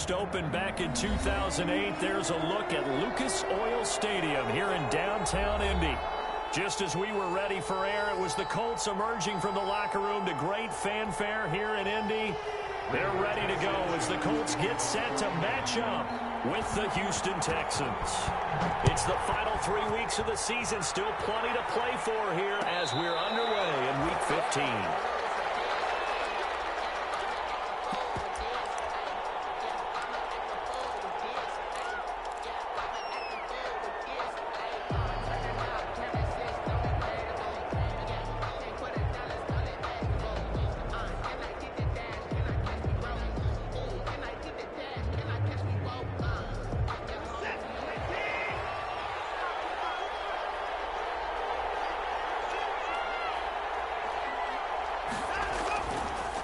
first opened back in 2008. There's a look at Lucas Oil Stadium here in downtown Indy. Just as we were ready for air, it was the Colts emerging from the locker room to great fanfare here in Indy. They're ready to go as the Colts get set to match up with the Houston Texans. It's the final 3 weeks of the season. Still plenty to play for here as we're underway in Week 15.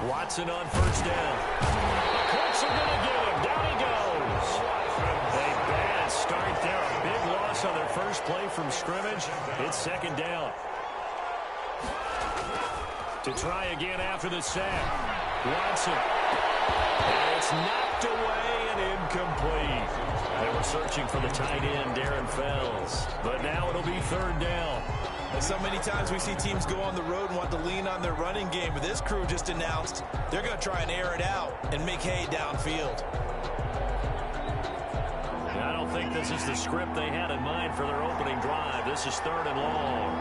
Watson on first down. The Colts are going to get him. Down he goes. A bad start there. A big loss on their first play from scrimmage. It's second down. To try again after the sack. Watson. And it's knocked away and incomplete. They were searching for the tight end, Darren Fells. But now it'll be third down. So many times we see teams go on the road and want to lean on their running game, but this crew just announced they're going to try and air it out and make hay downfield. I don't think this is the script they had in mind for their opening drive. This is third and long.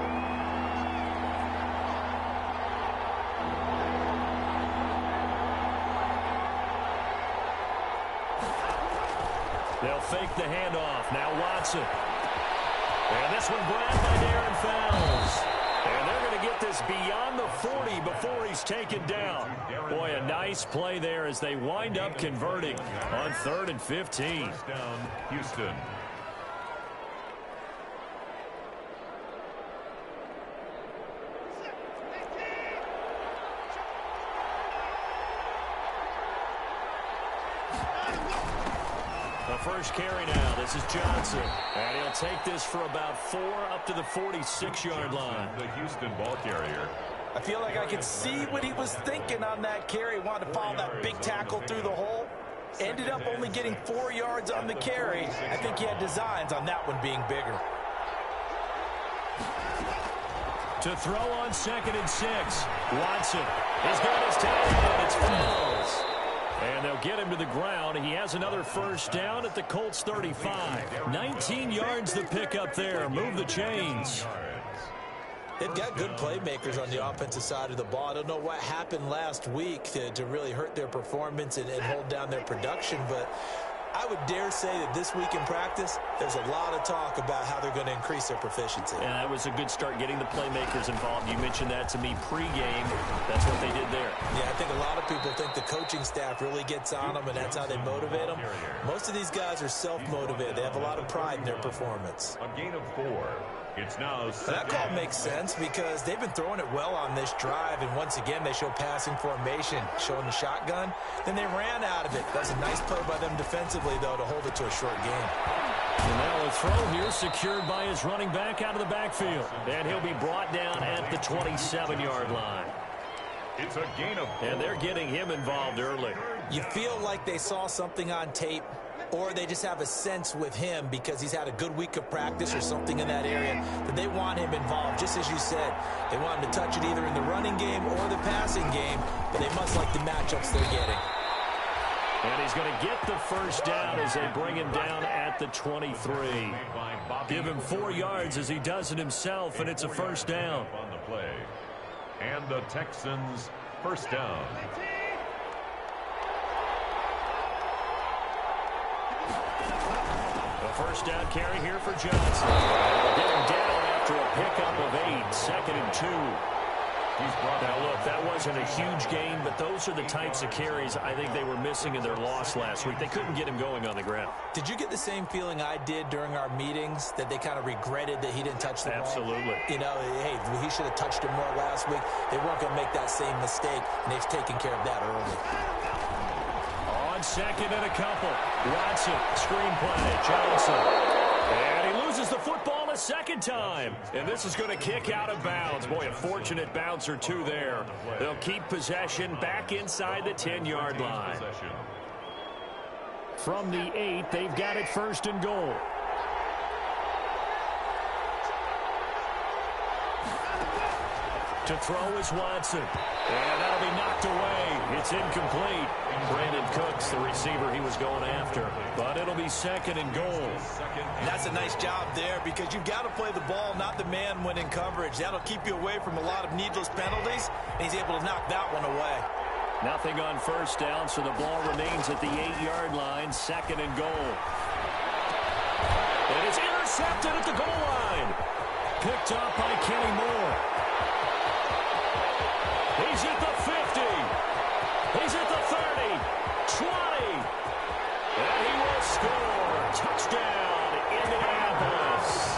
They'll fake the handoff. Now Watson. And this one grabbed by Darren Fells. And they're going to get this beyond the 40 before he's taken down. Boy, a nice play there as they wind up converting on 3rd and 15. Down, Houston. First carry now. This is Johnson. And he'll take this for about 4 up to the 46-yard line. The Houston ball carrier. I feel like I could see what he was thinking on that carry. Wanted to follow that big tackle through the hole. Ended up only getting 4 yards on the carry. I think he had designs on that one being bigger. To throw on 2nd and 6. Watson. He's got his tight end. It's Fells. And they'll get him to the ground. He has another first down at the Colts 35. 19 yards to pick up there. Move the chains. They've got good playmakers on the offensive side of the ball. I don't know what happened last week to really hurt their performance and hold down their production, but I would dare say that this week in practice, there's a lot of talk about how they're going to increase their proficiency. And that was a good start getting the playmakers involved. You mentioned that to me pregame. That's what they did there. Yeah, I think a lot of people think the coaching staff really gets on them, and that's how they motivate them. Most of these guys are self-motivated. They have a lot of pride in their performance. A gain of 4. It's now that call makes sense because they've been throwing it well on this drive, and once again they show passing formation, showing the shotgun. Then they ran out of it. That was a nice play by them defensively, though, to hold it to a short game. And now a throw here secured by his running back out of the backfield. And he'll be brought down at the 27-yard line. It's a gain of 4. And they're getting him involved early. You feel like they saw something on tape, or they just have a sense with him because he's had a good week of practice or something in that area that they want him involved. Just as you said, they want him to touch it either in the running game or the passing game, but they must like the matchups they're getting. And he's going to get the first down as they bring him down at the 23. Give him 4 yards as he does it himself, and it's a first down. On the play. And the Texans first down. First down carry here for Johnson. Get him down after a pickup of 8. 2nd and 2. Now, look, that wasn't a huge gain, but those are the types of carries I think they were missing in their loss last week. They couldn't get him going on the ground. Did you get the same feeling I did during our meetings, that they kind of regretted that he didn't touch the ball? Absolutely. You know, hey, he should have touched him more last week. They weren't going to make that same mistake, and they've taken care of that early. On 2nd and a couple. Watson, screenplay, Johnson. And he loses the football a second time. And this is going to kick out of bounds. Boy, a fortunate bounce or two there. They'll keep possession back inside the 10-yard line. From the 8, they've got it first and goal. To throw is Watson. And that'll be knocked away. It's incomplete. Brandon Cooks, the receiver he was going after. But it'll be second and goal. And that's a nice job there because you've got to play the ball, not the man when in coverage. That'll keep you away from a lot of needless penalties. And he's able to knock that one away. Nothing on first down, so the ball remains at the 8-yard line. Second and goal. And it's intercepted at the goal line. Picked up by Kenny Moore. He's at the 50. He's at the 30. 20. And he will score. Touchdown, Indianapolis.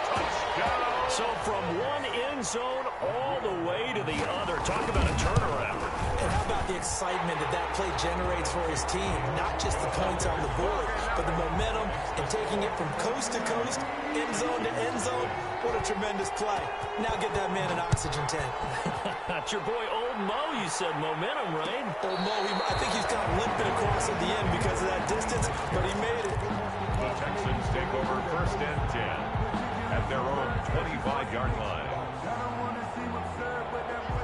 Touchdown. So from one end zone all the way to the other. Talk about a turnaround. And how about the excitement that that play generates for his team? Not just the points on the board, but the momentum and taking it from coast to coast, end zone to end zone. What a tremendous play. Now get that man an oxygen tank. That's your boy Old Mo, you said momentum, right? Old Mo, I think he's kind of limping across at the end because of that distance, but he made it. The Texans take over first and 10 at their own 25-yard line.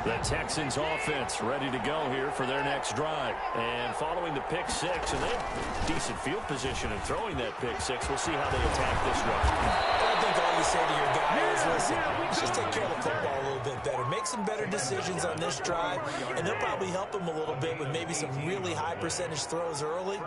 The Texans offense ready to go here for their next drive. And following the pick six, and they have decent field position in throwing that pick six. We'll see how they attack this one. I think all you say to your guy is, listen, just take care of the football a little bit better. Make some better decisions on this drive, and they'll probably help him a little bit with maybe some really high percentage throws early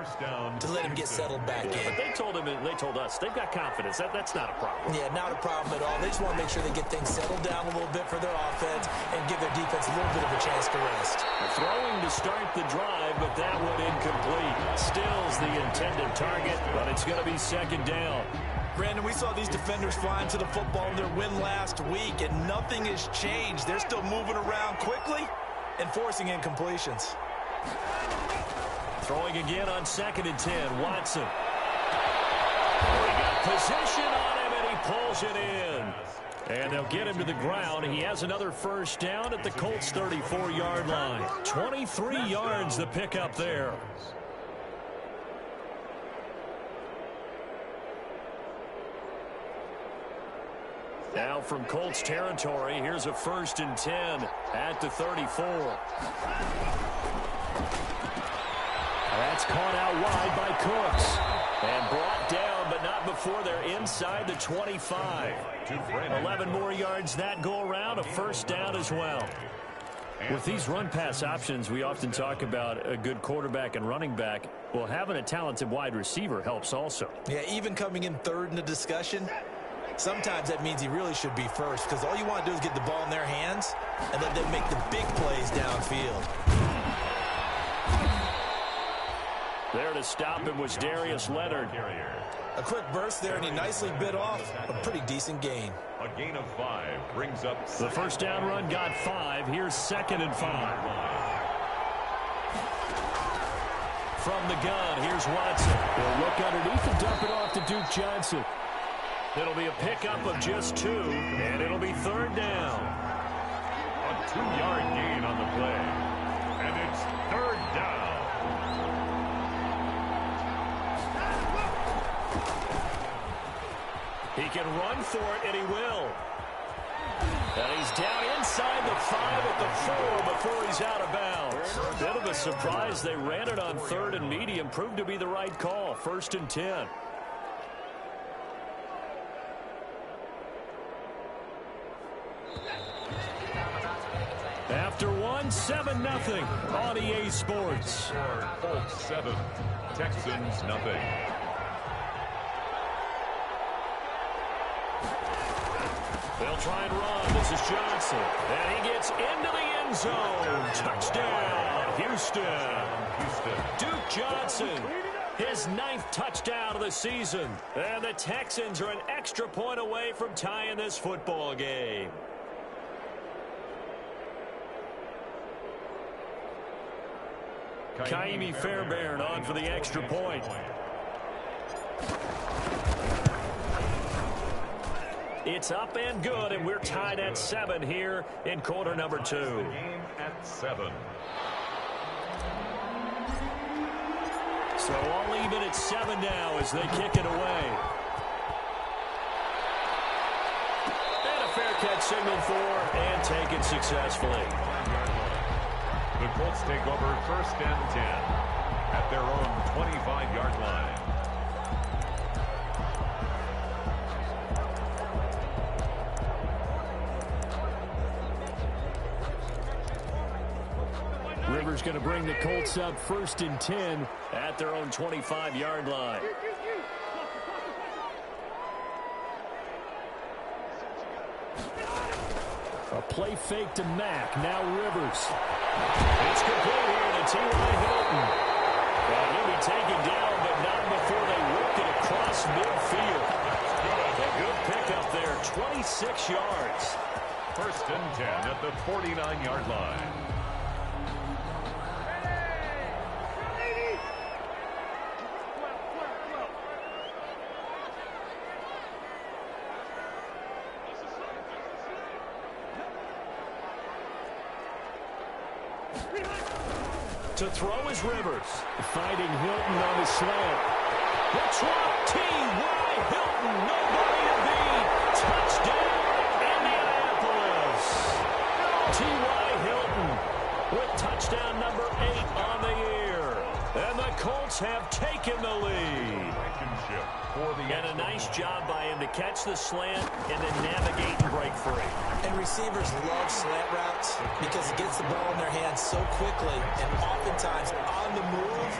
to let him get settled back in. But they told him, and they told us, they've got confidence. That's not a problem. Yeah, not a problem at all. They just want to make sure they get things settled down a little bit for their offense and give their defense a little bit of a chance to rest. Throwing to start the drive, but that one incomplete. Stills the intended target, but it's going to be second down. Brandon, we saw these defenders flying to the football in their win last week, and nothing has changed. They're still moving around quickly and forcing incompletions. Throwing again on second and 10. Watson. They got position on him, and he pulls it in. And they'll get him to the ground. He has another first down at the Colts' 34-yard line. 23 yards the pickup there. Now from Colts territory, here's a first and 10 at the 34. That's caught out wide by Cooks. And brought down, but not before they're inside the 25. 11 more yards that go around, a first down as well. With these run-pass options, we often talk about a good quarterback and running back. Well, having a talented wide receiver helps also. Yeah, even coming in third in the discussion, sometimes that means he really should be first because all you want to do is get the ball in their hands and let them make the big plays downfield. There to stop him was Darius Leonard. A quick burst there, and he nicely bit off a pretty decent gain. A gain of 5 brings up the first down run got 5. Here's second and 5. From the gun, here's Watson. They'll look underneath and dump it off to Duke Johnson. It'll be a pickup of just 2, and it'll be third down. A 2-yard gain on the play, and it's third down. He can run for it, and he will. And he's down inside the 5 at the 4 before he's out of bounds. Bit of a surprise. They ran it on third and medium. Proved to be the right call. First and 10. After 1, 7-0 on EA Sports. Colts 7, Texans nothing. They'll try and run. This is Johnson. And he gets into the end zone. Touchdown, Houston. Duke Johnson, his 9th touchdown of the season. And the Texans are an extra point away from tying this football game. Kaimi Fairbairn on for the extra point. It's up and good, and we're tied at 7 here in quarter number 2. Game at 7. So all even at 7 now as they kick it away. And a fair catch signaled for and taken successfully. The Colts take over 1st and 10 at their own 25-yard line. Rivers going to bring the Colts up 1st and 10 at their own 25-yard line. A play fake to Mack. Now Rivers. It's complete here to T.Y. Hilton. And he'll be taken down, but not before they work it across midfield. A good pickup there, 26 yards. 1st and 10 at the 49-yard line. To throw is Rivers. Fighting Hilton on the slant. The drop, T.Y. Hilton, nobody to beat. Touchdown, Indianapolis. T.Y. Hilton with touchdown number 8 on the year. And the Colts have taken the lead. And a nice job by him to catch the slant and then navigate and break free. And receivers love slant routes because it gets the ball in their hands so quickly and oftentimes on the move.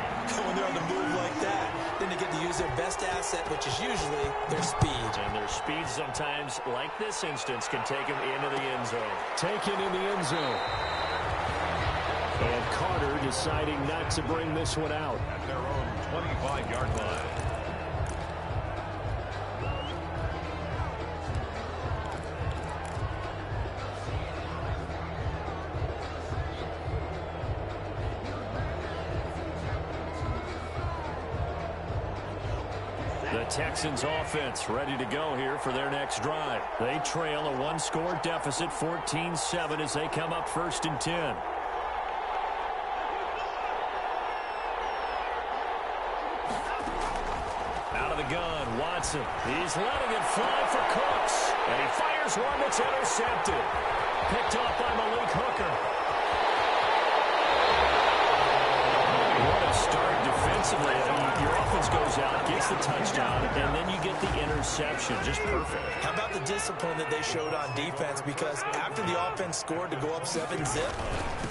When they're on the move like that, then they get to use their best asset, which is usually their speed. And their speed sometimes, like this instance, can take them into the end zone. Taken in the end zone. And Carter deciding not to bring this one out. At their own 25-yard line. The Texans offense ready to go here for their next drive. They trail a one-score deficit, 14-7, as they come up 1st and 10. Out of the gun, Watson. He's letting it fly for Cooks. And he fires one that's intercepted. Picked off by Malik Hooker. What a start defensively. Your offense goes out, gets the touchdown, and then you get the interception. Just perfect. How about the discipline that they showed on defense? Because after the offense scored to go up 7-zip,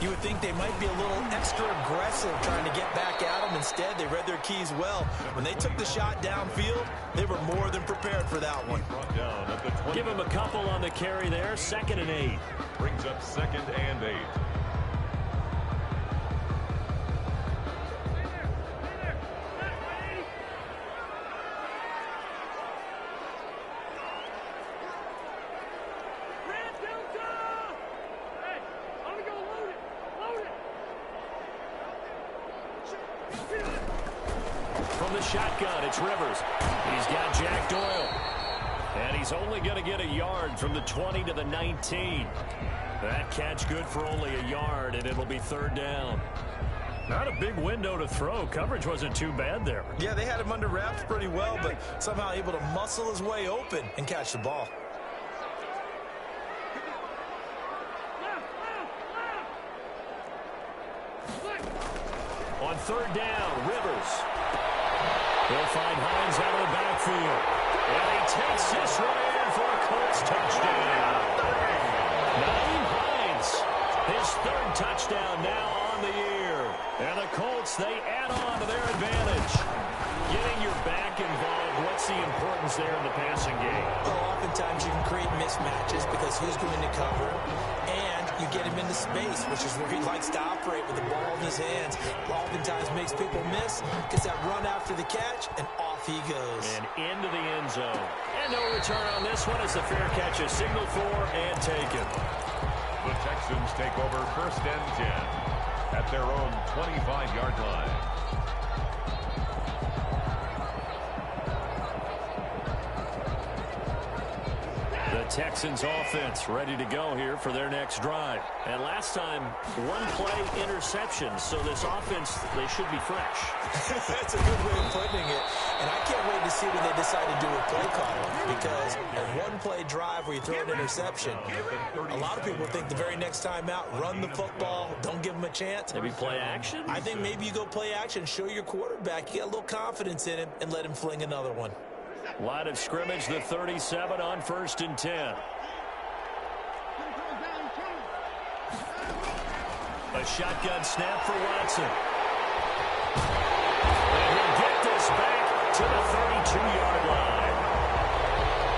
you would think they might be a little extra aggressive trying to get back at them. Instead, they read their keys well. When they took the shot downfield, they were more than prepared for that one. Give him a couple on the carry there. 2nd and 8. Brings up 2nd and 8. From the shotgun, it's Rivers. He's got Jack Doyle. And he's only going to get a yard from the 20 to the 19. That catch good for only a yard, and it'll be 3rd down. Not a big window to throw. Coverage wasn't too bad there. Yeah, they had him under wraps pretty well, but somehow able to muscle his way open and catch the ball. On 3rd down, Rivers. He'll find Hines out of the backfield. And he takes this one in for a Colts touchdown. Naeem Hines, his 3rd touchdown now on the year. And the Colts, they add on to their advantage. Getting your back involved, what's the importance there in the passing game? Well, oftentimes you can create mismatches because who's going to cover, and you get him into space, which is where he likes to operate with the ball in his hands. Oftentimes makes people miss, gets that run after the catch, and off he goes. And into the end zone. And no return on this one as the fair catch is signaled for and taken. The Texans take over 1st and 10 at their own 25-yard line. The Texans offense ready to go here for their next drive. And last time, one-play interception. So this offense, they should be fresh. That's a good way of putting it. And I can't wait to see when they decide to do a play call. Because a one-play drive where you throw an interception, a lot of people think the very next time out, run the football, don't give them a chance. Maybe play action? I think maybe you go play action, show your quarterback, you got a little confidence in him, and let him fling another one. Line of scrimmage, the 37 on 1st and 10. A shotgun snap for Watson. And he'll get this back to the 32-yard line.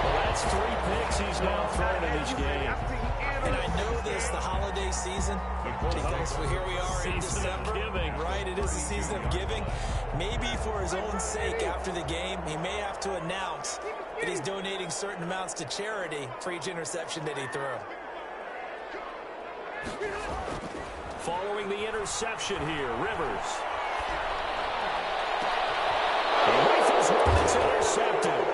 Well, that's 3 picks he's now thrown in this game. And I know this, the holiday season, because here we are in December, right? It is the season of giving. Maybe for his own sake after the game, he may have to announce that he's donating certain amounts to charity for each interception that he threw. Following the interception here, Rivers. It's intercepted.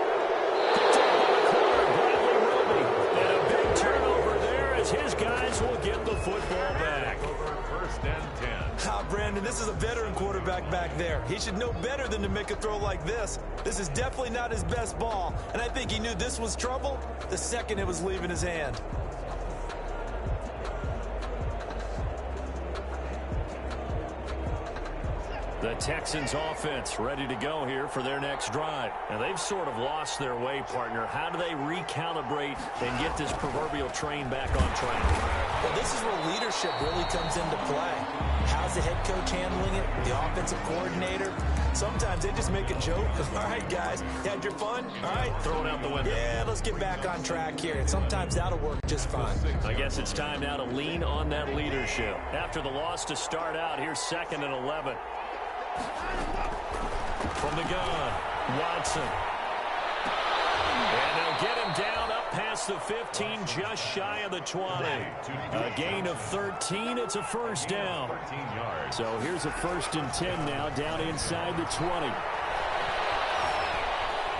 Picked up on the corner, Bradley Roby. And a big turnover there as his guys will get the football back. First and 10. Brandon, this is a veteran quarterback back there. He should know better than to make a throw like this. This is definitely not his best ball, and I think he knew this was trouble the second it was leaving his hand. The Texans offense ready to go here for their next drive. And they've sort of lost their way, partner. How do they recalibrate and get this proverbial train back on track? Well, this is where leadership really comes into play. How's the head coach handling it? The offensive coordinator? Sometimes they just make a joke. All right, guys, you had your fun? All right. Throw it out the window. Yeah, let's get back on track here. And sometimes that'll work just fine. I guess it's time now to lean on that leadership. After the loss to start out, here's 2nd and 11. From the gun, Watson. And they'll get him down up past the 15, just shy of the 20. A gain of 13. It's a first down. So here's a 1st and 10 now, down inside the 20.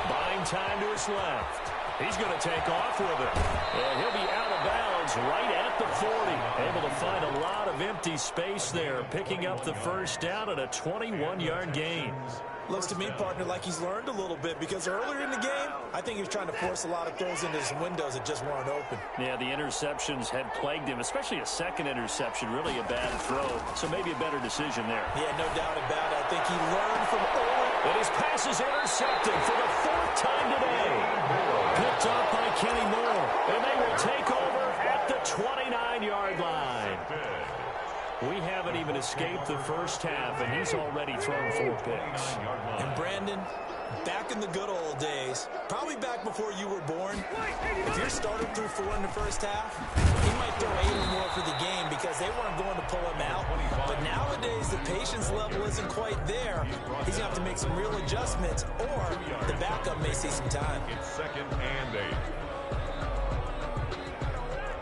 Buying time to his left. He's going to take off with it. And he'll be out of bounds right at the 40. Able to find a lot of empty space there, picking up the first down at a 21-yard gain. Looks to me, partner, like he's learned a little bit, because earlier in the game, I think he was trying to force a lot of throws into his windows that just weren't open. Yeah, the interceptions had plagued him, especially a second interception, really a bad throw. So maybe a better decision there. Yeah, no doubt about it. I think he learned from early. And his pass is intercepted for the 4th time today. Picked off by Kenny Moore. And they will take over at the 29-yard line. We haven't even escaped the first half, and he's already thrown 4 picks. And Brandon, back in the good old days, probably back before you were born, if your starter threw 4 in the first half, he might throw 8 or more for the game because they weren't going to pull him out. But nowadays, the patience level isn't quite there. He's going to have to make some real adjustments, or the backup may see some time. It's 2nd and 8.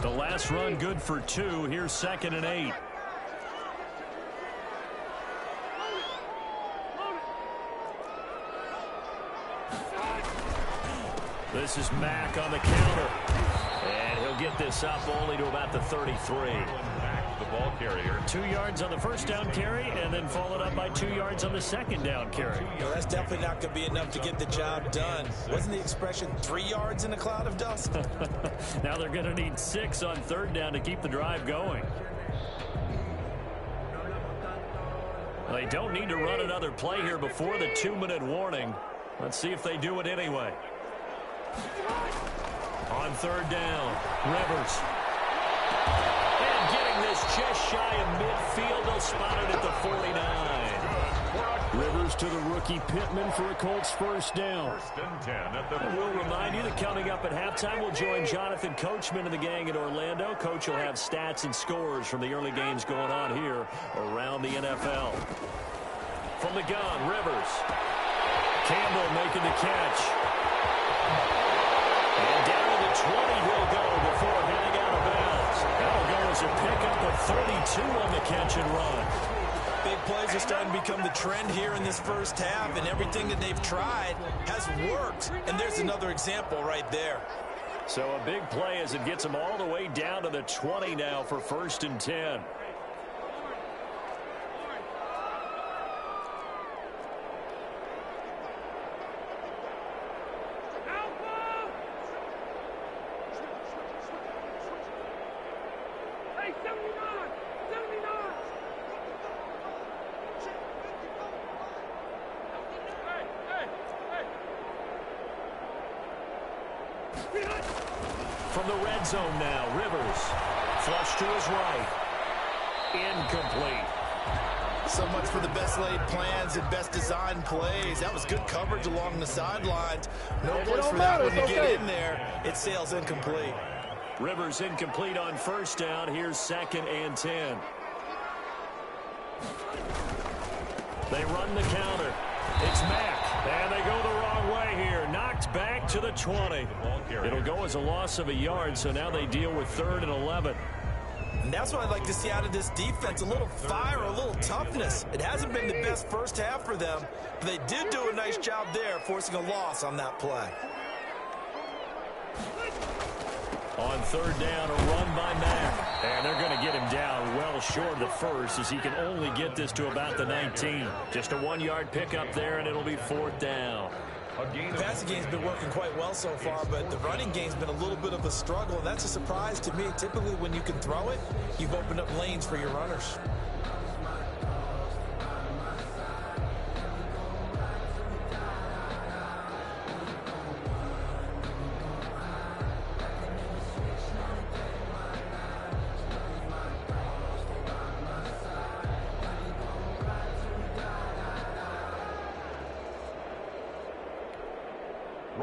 The last run good for 2. Here's 2nd and 8. This is Mack on the counter. And he'll get this up only to about the 33. Mack, the ball carrier. 2 yards on the first down carry, and then followed up by 2 yards on the second down carry. Well, that's definitely not going to be enough to get the job done. Wasn't the expression 3 yards in a cloud of dust? Now they're going to need 6 on 3rd down to keep the drive going. They don't need to run another play here before the 2-minute warning. Let's see if they do it anyway. On 3rd down, Rivers. And getting this just shy of midfield, they'll spot it at the 49. Rivers to the rookie Pittman for a Colts first down. 1st and 10 at the And we'll remind you that coming up at halftime, we'll join Jonathan Coachman and the gang in Orlando. Coach will have stats and scores from the early games going on here around the NFL. From the gun, Rivers. Campbell making the catch. And down to the 20 he'll go before heading out of bounds. That'll go as a pickup of 32 on the catch and run. Big plays are starting to become the trend here in this first half, and everything that they've tried has worked. And there's another example right there. So a big play as it gets them all the way down to the 20 now for 1st and 10. From the red zone now, Rivers. Flush to his right. Incomplete. So much for the best laid plans and best designed plays. That was good coverage along the sidelines. No place for that when you get in there. It sails incomplete. Rivers incomplete on 1st down. Here's 2nd and 10. They run the counter. It's Mack. And they go the wrong way here. Knocked back to the 20. It'll go as a loss of a yard, so now they deal with 3rd and 11. And that's what I'd like to see out of this defense. A little fire, a little toughness. It hasn't been the best first half for them, but they did do a nice job there, forcing a loss on that play. On 3rd down, a run by Mack. And they're going to get him down well short of the first, as he can only get this to about the 19. Just a 1-yard pickup there, and it'll be 4th down. The passing game's been working quite well so far, but the running game's been a little bit of a struggle, and that's a surprise to me. Typically, when you can throw it, you've opened up lanes for your runners.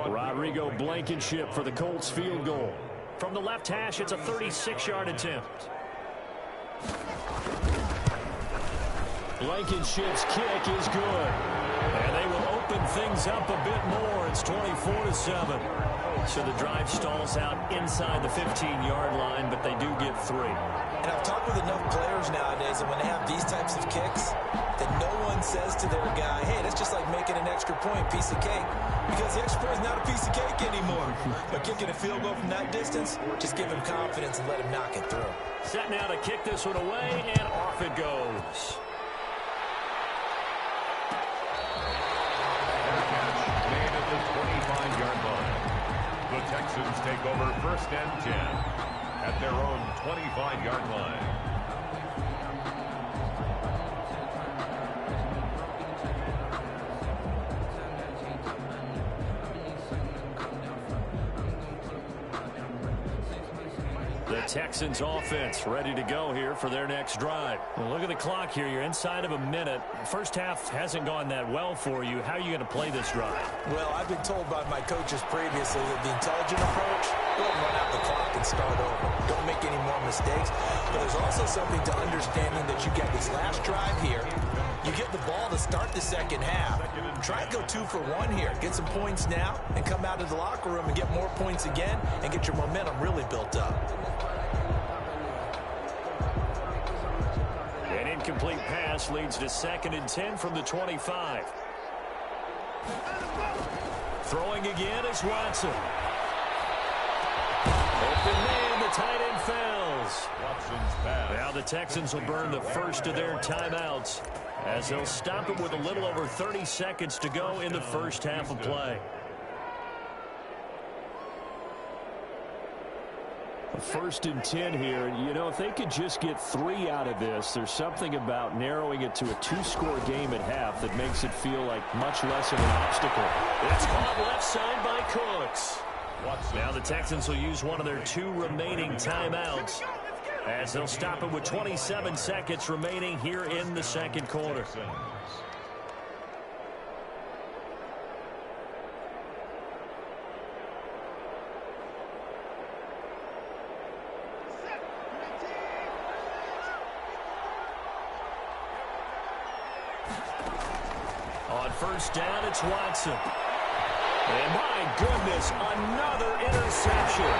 Rodrigo Blankenship for the Colts field goal. From the left hash, it's a 36-yard attempt. Blankenship's kick is good. And they will open things up a bit more. It's 24-7. So the drive stalls out inside the 15-yard line, but they do get 3. And I've talked with enough players nowadays, and when they have these types of kicks, that no one says to their guy, hey, that's just like making an extra point, piece of cake. Because the extra point is not a piece of cake anymore. But kicking a field goal from that distance, just give him confidence and let him knock it through. Set now to kick this one away, and off it goes. Made at the 25-yard line. The Texans take over 1st and 10 at their own 25-yard line. The Texans offense ready to go here for their next drive. Well, look at the clock here. You're inside of a minute. First half hasn't gone that well for you. How are you going to play this drive? Well, I've been told by my coaches previously that the intelligent approach, don't run out the clock and start over. Don't make any more mistakes. But there's also something to understanding that you get this last drive here. You get the ball to start the second half. Try and go 2 for 1 here. Get some points now and come out of the locker room and get more points again and get your momentum really built up. An incomplete pass leads to 2nd and 10 from the 25. Throwing again is Watson. Open man, the tight end fails. Watson's pass. Now the Texans will burn the first of their timeouts, as they'll stop it with a little over 30 seconds to go in the first half of play. 1st and 10 here. You know, if they could just get 3 out of this, there's something about narrowing it to a 2-score game at half that makes it feel like much less of an obstacle. It's caught left side by Cooks. Now the Texans will use one of their 2 remaining timeouts, as they'll stop it with 27 seconds remaining here in the second quarter. On 1st down, it's Watson. And my goodness, another interception.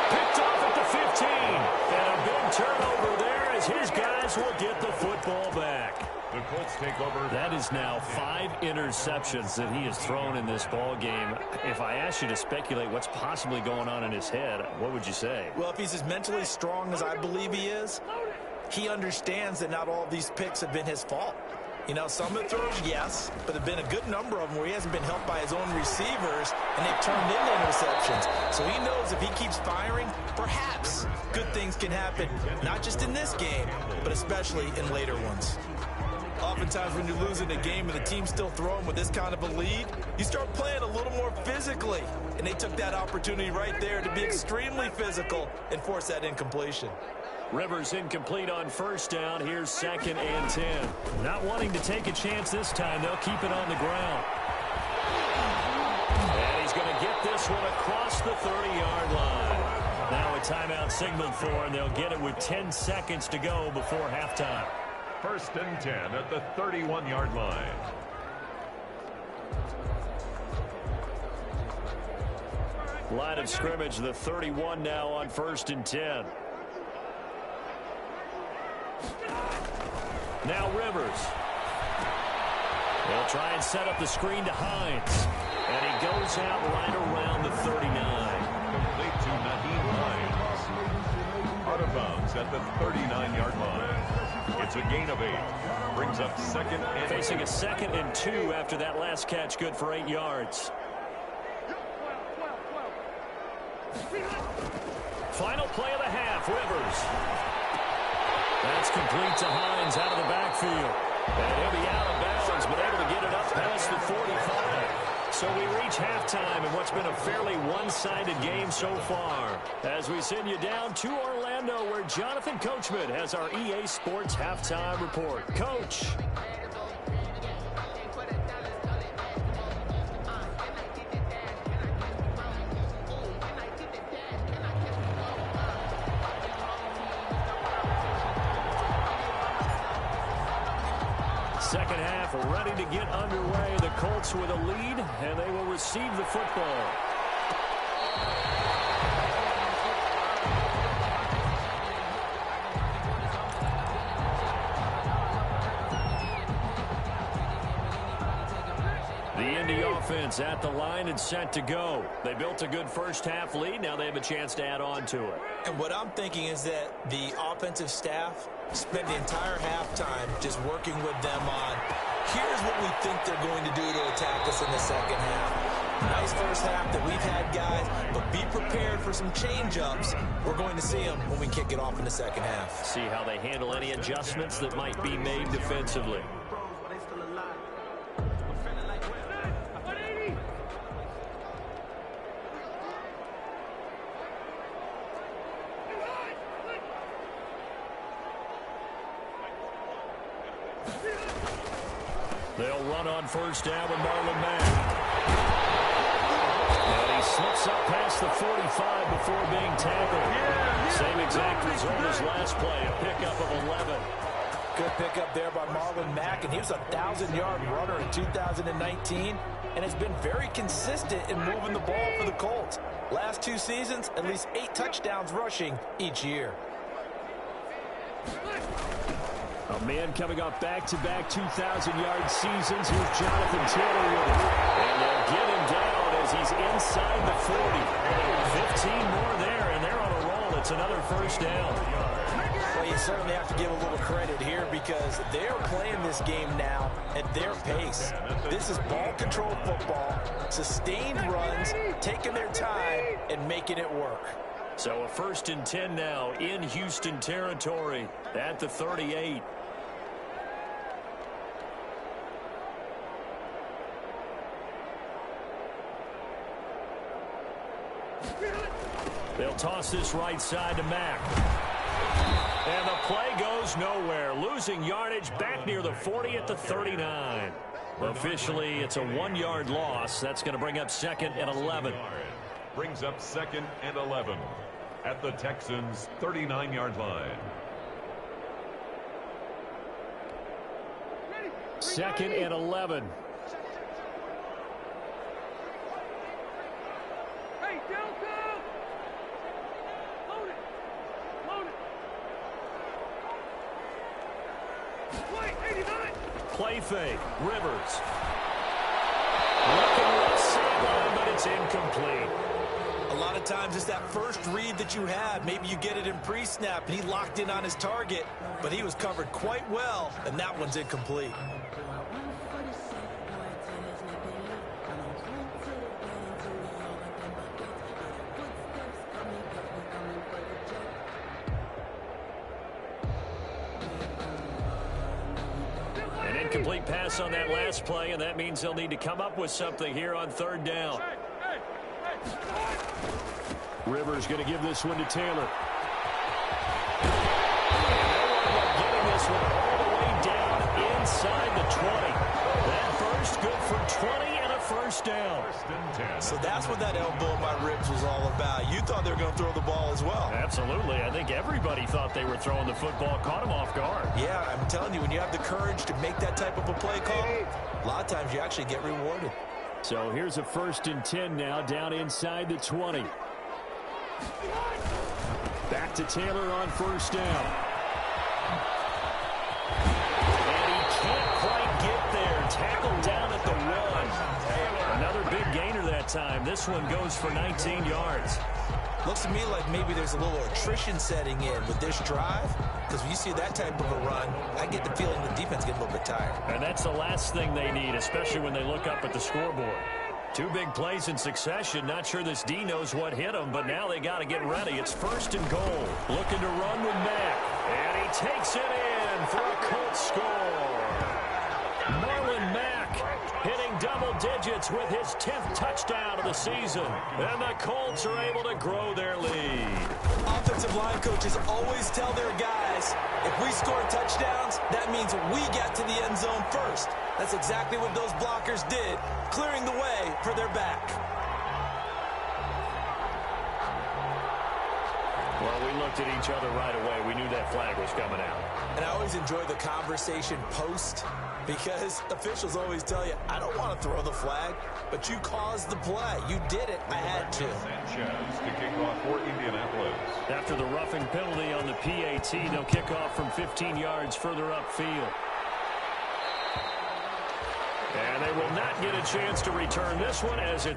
Picked off at the 15. And a big turnover there as his guys will get the football back. Colts take over. That is now 5 interceptions that he has thrown in this ball game. If I asked you to speculate what's possibly going on in his head, what would you say? Well, if he's as mentally strong as I believe he is, he understands that not all of these picks have been his fault. You know, some of the throws, yes, but there have been a good number of them where he hasn't been helped by his own receivers, and they've turned into interceptions. So he knows if he keeps firing, perhaps good things can happen, not just in this game, but especially in later ones. Oftentimes when you're losing a game and the team's still throwing with this kind of a lead, you start playing a little more physically. And they took that opportunity right there to be extremely physical and force that incompletion. Rivers incomplete on first down. Here's 2nd and 10. Not wanting to take a chance this time. They'll keep it on the ground. And he's going to get this one across the 30-yard line. Now a timeout signaled for, and they'll get it with 10 seconds to go before halftime. 1st and 10 at the 31-yard line. Line of scrimmage, the 31 now on 1st and 10. Now Rivers. They'll try and set up the screen to Hines. And he goes out right around the 39. Complete to Naheem Hines. Out of bounds at the 39-yard line. It's a gain of 8. Brings up 2nd and facing a 2nd and 2 after that last catch, good for 8 yards. Final play of the half, Rivers. That's complete to Hines out of the backfield. And he'll be out of bounds, but able to get it up past the 45. So we reach halftime in what's been a fairly one-sided game so far. As we send you down to Orlando, where Jonathan Coachman has our EA Sports Halftime Report. Coach. Second half ready to get underway. The Colts with a lead, and they will receive the football. The Indy offense at the line and set to go. They built a good first half lead. Now they have a chance to add on to it. And what I'm thinking is that the offensive staff spent the entire halftime just working with them on, here's what we think they're going to do to attack us in the second half. Nice first half that we've had, guys, but be prepared for some change-ups. We're going to see them when we kick it off in the second half. See how they handle any adjustments that might be made defensively. They'll run on first down with Marlon Mack. And he slips up past the 45 before being tackled. Same exact result as last play, a pickup of 11. Good pickup there by Marlon Mack, and he was a 1,000-yard runner in 2019 and has been very consistent in moving the ball for the Colts. Last 2 seasons, at least 8 touchdowns rushing each year. A man coming off back-to-back 2,000-yard seasons. Here's Jonathan Taylor with it. And they'll get him down as he's inside the 40. 15 more there, and they're on a roll. It's another first down. Well, you certainly have to give a little credit here because they're playing this game now at their pace. This is ball-controlled football, sustained runs, taking their time, and making it work. So a 1st and 10 now in Houston territory at the 38. They'll toss this right side to Mack. And the play goes nowhere. Losing yardage back near the 40 at the 39. Officially, it's a 1-yard loss. That's going to bring up 2nd and 11. Brings up 2nd and 11 at the Texans' 39-yard line. 2nd and 11. Hey, Delta! Load it! Load it! Wait, 89! Play fake. Rivers. Looking left sideline, but it's incomplete. A lot of times it's that first read that you have. Maybe you get it in pre-snap, and he locked in on his target, but he was covered quite well, and that one's incomplete. An incomplete pass on that last play, and that means they'll need to come up with something here on third down. Rivers going to give this one to Taylor. Getting this one all the way down inside the 20. That first good for 20 and a first down. So that's what that elbow in my ribs was all about. You thought they were going to throw the ball as well. Absolutely. I think everybody thought they were throwing the football, caught him off guard. Yeah, I'm telling you, when you have the courage to make that type of a play call, a lot of times you actually get rewarded. So here's a 1st and 10 now, down inside the 20. Back to Taylor on first down. And he can't quite get there. Tackled down at the 1. Another big gainer that time. This one goes for 19 yards. Looks to me like maybe there's a little attrition setting in with this drive, because when you see that type of a run, I get the feeling the defense getting a little bit tired. And that's the last thing they need, especially when they look up at the scoreboard. 2 big plays in succession. Not sure this D knows what hit him, but now they got to get ready. It's 1st and goal. Looking to run with Mack. And he takes it in for a Colts score. Marlon Mack hitting double digits with his 10th touchdown of the season. And the Colts are able to grow their lead. Offensive line coaches always tell their guys, if we score touchdowns, that means we get to the end zone first. That's exactly what those blockers did, clearing the way for their back. Well, we looked at each other right away. We knew that flag was coming out. And I always enjoy the conversation post, because officials always tell you, I don't want to throw the flag, but you caused the play. You did it. I had to. Sanchez to kick off for Indianapolis. After the roughing penalty on the PAT, they'll kick off from 15 yards further upfield. And they will not get a chance to return this one as it